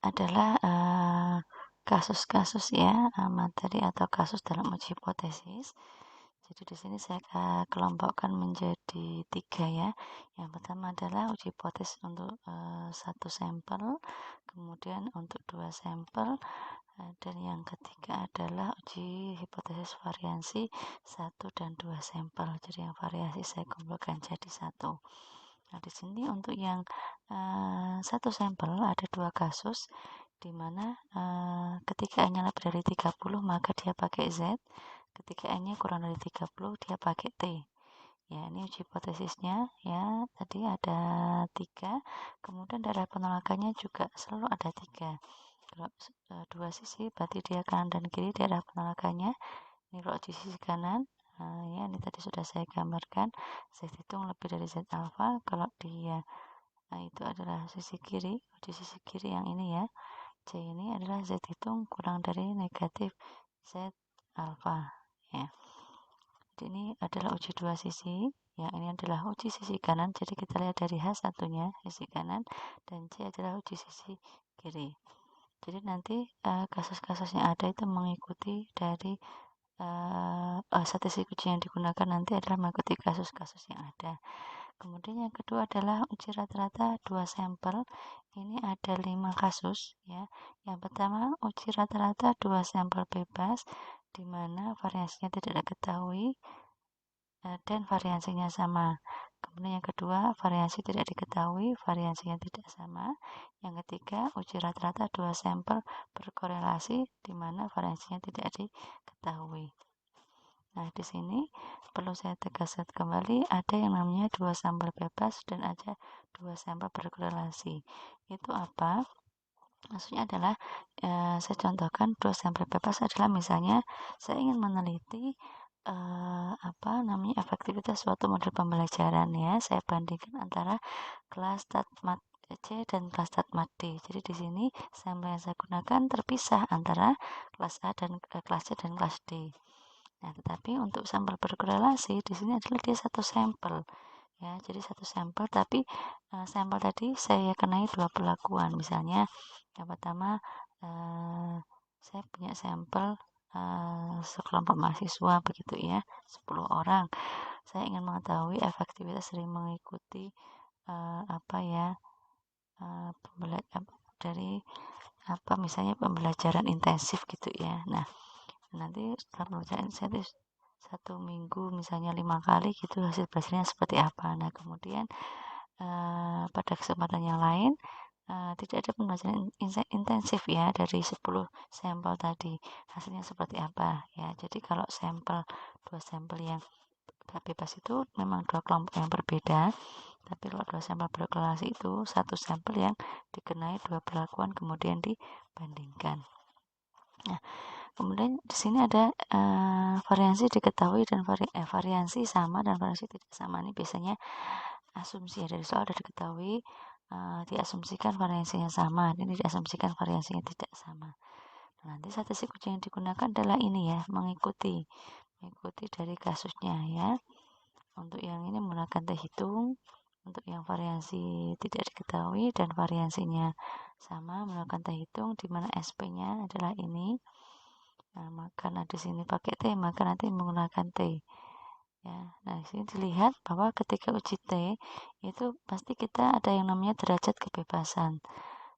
adalah kasus-kasus ya, materi atau kasus dalam uji hipotesis. Jadi di sini saya kelompokkan menjadi 3 ya. Yang pertama adalah uji hipotesis untuk 1 sampel, kemudian untuk 2 sampel, dan yang ketiga adalah uji hipotesis variansi 1 dan 2 sampel. Jadi yang variasi saya kumpulkan jadi 1. Nah, di sini untuk yang 1 sampel ada 2 kasus di mana ketika N-nya lebih dari 30 maka dia pakai Z, ketika N-nya kurang dari 30 dia pakai T. Ya, ini uji hipotesisnya ya, tadi ada 3, kemudian daerah penolakannya juga selalu ada 3. Kalau 2 sisi berarti dia kanan dan kiri daerah penolakannya. Ini kalau di sisi kanan, ya ini tadi sudah saya gambarkan, Z hitung lebih dari Z alfa. Kalau dia itu adalah sisi kiri, di sisi kiri yang ini ya, C ini adalah Z hitung kurang dari negatif Z alfa ya. Jadi ini adalah uji 2 sisi ya, ini adalah uji sisi kanan, jadi kita lihat dari H satunya sisi kanan dan C adalah uji sisi kiri. Jadi nanti kasus-kasus yang ada itu mengikuti dari statistik uji yang digunakan nanti adalah mengikuti kasus-kasus yang ada. Kemudian yang kedua adalah uji rata-rata 2 sampel. Ini ada 5 kasus ya. Yang pertama uji rata-rata 2 sampel bebas di mana variasinya tidak diketahui dan variasinya sama. Kemudian yang kedua variasi tidak diketahui, variasinya tidak sama. Yang ketiga uji rata-rata 2 sampel berkorelasi di mana variasinya tidak diketahui. Nah, di sini perlu saya tegaskan kembali, ada yang namanya 2 sampel bebas dan ada 2 sampel berkorelasi. Itu apa? Maksudnya adalah saya contohkan 2 sampel bebas adalah misalnya saya ingin meneliti efektivitas suatu model pembelajaran ya. Saya bandingkan antara kelas StatMat C dan kelas StatMat D. Jadi di sini sampel yang saya gunakan terpisah antara kelas A dan kelas C dan kelas D. Nah, tetapi untuk sampel berkorelasi di sini adalah dia satu sampel ya. Jadi satu sampel tapi sampel tadi saya kenai 2 perlakuan. Misalnya yang pertama saya punya sampel sekelompok mahasiswa begitu ya, 10 orang. Saya ingin mengetahui efektivitas dari mengikuti misalnya pembelajaran intensif gitu ya. Nah, nanti setelah pembelajaran intensif 1 minggu misalnya 5 kali gitu hasil belajarnya seperti apa. Nah, kemudian pada kesempatan yang lain tidak ada pembelajaran intensif ya dari 10 sampel tadi, hasilnya seperti apa ya. Jadi kalau 2 sampel yang bebas itu memang 2 kelompok yang berbeda, tapi kalau 2 sampel berkorelasi itu 1 sampel yang dikenai 2 perlakuan kemudian dibandingkan. Nah, kemudian di sini ada variansi diketahui dan variansi sama dan variansi tidak sama. Ini biasanya asumsi ya, dari soal sudah diketahui diasumsikan variansinya sama, ini diasumsikan variansinya tidak sama. Nah, nanti statistik uji yang digunakan adalah ini ya, mengikuti dari kasusnya ya. Untuk yang ini menggunakan T hitung, untuk yang variansi tidak diketahui dan variansinya sama menggunakan T hitung, di mana SP-nya adalah ini. Nah, karena di sini pakai T, maka nanti menggunakan T. Ya, nah di sini dilihat bahwa ketika uji T itu pasti kita ada yang namanya derajat kebebasan.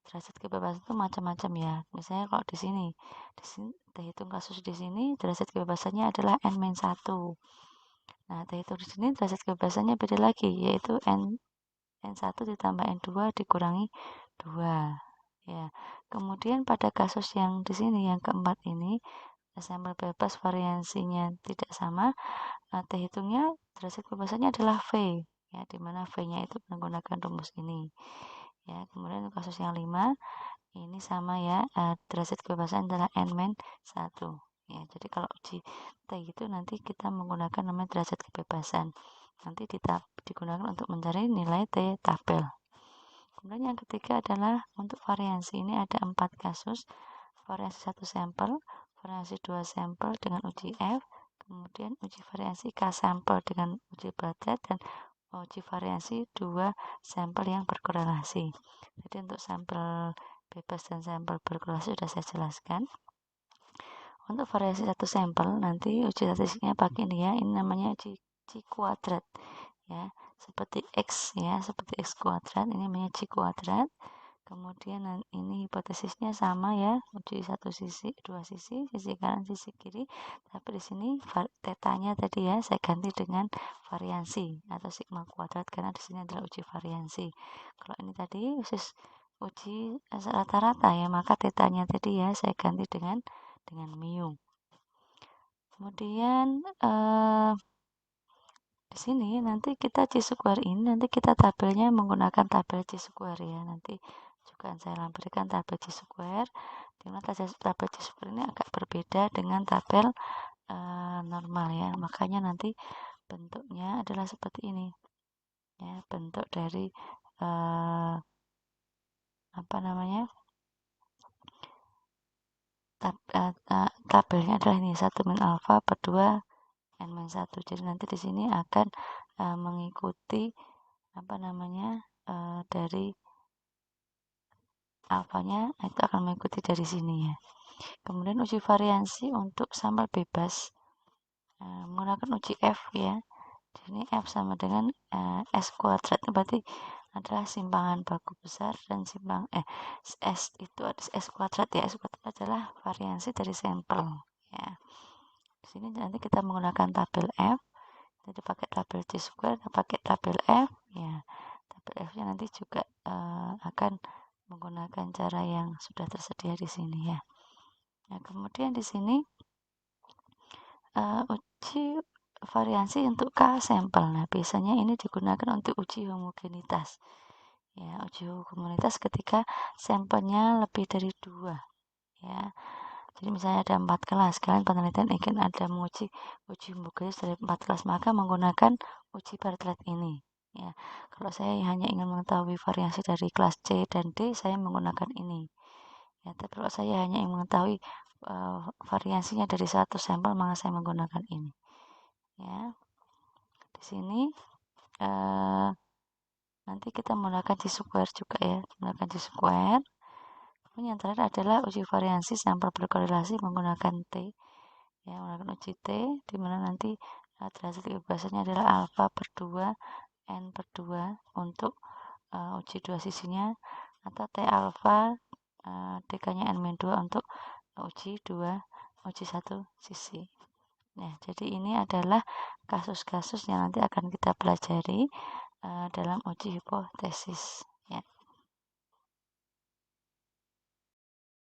Derajat kebebasan itu macam-macam ya. Misalnya kalau di sini T hitung kasus di sini derajat kebebasannya adalah N-1. Nah, T hitung di sini derajat kebebasannya beda lagi, yaitu N1 ditambah N2 dikurangi 2. Ya. Kemudian pada kasus yang di sini yang keempat ini sampel bebas variansinya tidak sama, T hitungnya derajat kebebasannya adalah V ya, di mana V-nya itu menggunakan rumus ini ya. Kemudian kasus yang 5 ini sama ya, derajat kebebasan adalah N-1 ya. Jadi kalau uji T itu nanti kita menggunakan namanya derajat kebebasan, nanti digunakan untuk mencari nilai T tabel. Kemudian yang ketiga adalah untuk variansi, ini ada 4 kasus, variasi 1 sampel, variasi 2 sampel dengan uji F, kemudian uji variasi K sampel dengan uji Bartlett, dan uji variasi 2 sampel yang berkorelasi. Jadi untuk sampel bebas dan sampel berkorelasi sudah saya jelaskan. Untuk variasi satu sampel nanti uji statistiknya pakai ini ya, ini namanya uji kuadrat ya, seperti X ya, seperti X kuadrat, ini namanya C kuadrat. Kemudian ini hipotesisnya sama ya, uji satu sisi, dua sisi kanan, sisi kiri. Tapi di sini tetanya tadi ya, saya ganti dengan variansi atau sigma kuadrat karena di sini adalah uji variansi. Kalau ini tadi khusus uji rata-rata ya, maka tetanya tadi ya saya ganti dengan mu. Kemudian di sini nanti kita C-square ini nanti kita tabelnya menggunakan tabel C-square ya, nanti juga saya lampirkan tabel C-square, dimana tabel C-square ini agak berbeda dengan tabel normal ya, makanya nanti bentuknya adalah seperti ini ya, bentuk dari apa namanya, tabelnya adalah ini 1 min alfa per 2 n-1. Jadi nanti di sini akan mengikuti apa namanya, dari alfanya itu akan mengikuti dari sini ya. Kemudian uji variansi untuk sampel bebas menggunakan uji F ya. Di sini F sama dengan S kuadrat, berarti adalah simpangan baku besar dan S itu ada S kuadrat ya. S kuadrat adalah variansi dari sampel ya. Di sini nanti kita menggunakan tabel F, jadi pakai tabel C square, pakai tabel F ya. Tabel F-nya nanti juga akan menggunakan cara yang sudah tersedia di sini ya. Nah, kemudian di sini uji variansi untuk K sampel. Nah, biasanya ini digunakan untuk uji homogenitas. Ya, uji homogenitas ketika sampelnya lebih dari 2 ya. Jadi misalnya ada 4 kelas, kalian penelitian ingin ada menguji uji homogenitas dari 4 kelas, maka menggunakan uji Bartlett ini. Ya, kalau saya hanya ingin mengetahui variasi dari kelas C dan D, saya menggunakan ini. Ya, tapi kalau saya hanya ingin mengetahui variasinya dari satu sampel, maka saya menggunakan ini. Ya, di sini nanti kita menggunakan C-square juga ya, menggunakan C-square. Kemudian yang terakhir adalah uji variansi sampel berkorelasi menggunakan T. Ya, menggunakan uji T, di mana nanti derajat kebebasannya adalah alfa per 2 n per 2 untuk uji dua sisinya, atau T alfa D-nya n-2 untuk uji satu sisi. Nah, jadi ini adalah kasus-kasus yang nanti akan kita pelajari dalam uji hipotesis.